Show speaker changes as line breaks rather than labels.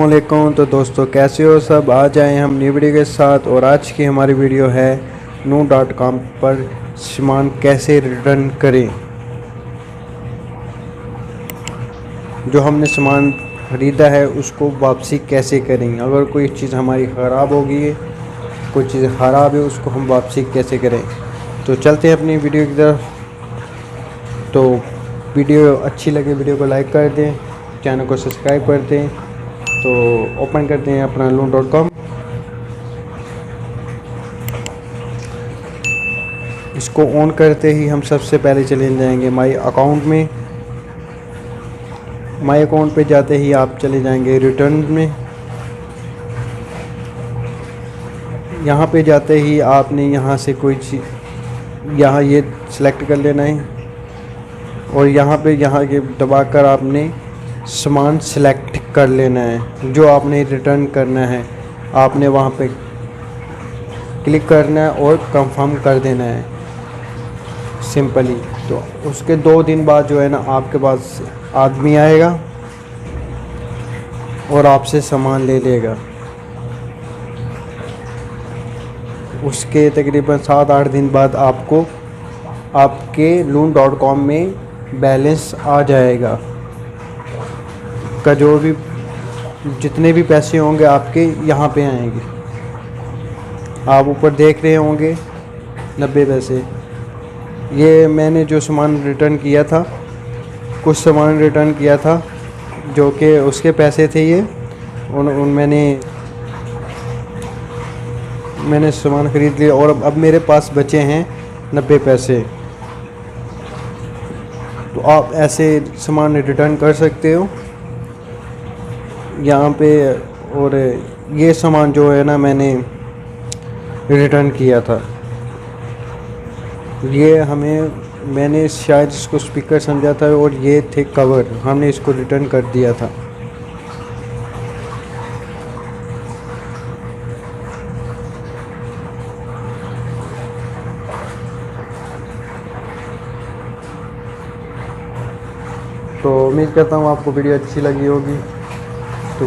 वालेकुम। तो दोस्तों कैसे हो सब। आज आए हम न्यू वीडियो के साथ और आज की हमारी वीडियो है नू.com पर सामान कैसे रिटर्न करें। जो हमने सामान ख़रीदा है उसको वापसी कैसे करें। अगर कोई चीज़ हमारी ख़राब हो गई है, कोई चीज़ ख़राब है, उसको हम वापसी कैसे करें। तो चलते हैं अपनी वीडियो की तरफ। तो वीडियो अच्छी लगे वीडियो को लाइक कर दें, चैनल को सब्सक्राइब कर दें। तो ओपन करते हैं अपना नू.com। इसको ऑन करते ही हम सबसे पहले चले जाएंगे माई अकाउंट में। माई अकाउंट पे जाते ही आप चले जाएंगे रिटर्न में। यहाँ पे जाते ही आपने यहाँ से कोई चीज़ यहाँ ये सिलेक्ट कर लेना है और यहाँ ये दबाकर आपने सामान सिलेक्ट कर लेना है जो आपने रिटर्न करना है। आपने वहाँ पे क्लिक करना है और कंफर्म कर देना है सिंपली। तो उसके 2 दिन बाद जो है ना आपके पास आदमी आएगा और आपसे सामान ले लेगा। उसके तकरीबन 7-8 दिन बाद आपको आपके नू.com में बैलेंस आ जाएगा का जो भी जितने भी पैसे होंगे आपके यहाँ पे आएंगे। आप ऊपर देख रहे होंगे 90 पैसे। ये मैंने जो सामान रिटर्न किया था, कुछ सामान रिटर्न किया था जो कि उसके पैसे थे ये। उन मैंने सामान ख़रीद लिया और अब मेरे पास बचे हैं 90 पैसे। तो आप ऐसे सामान रिटर्न कर सकते हो यहाँ पे। और ये सामान जो है ना मैंने रिटर्न किया था, मैंने शायद इसको स्पीकर समझा था और ये थे कवर, हमने इसको रिटर्न कर दिया था। तो उम्मीद करता हूँ आपको वीडियो अच्छी लगी होगी। तो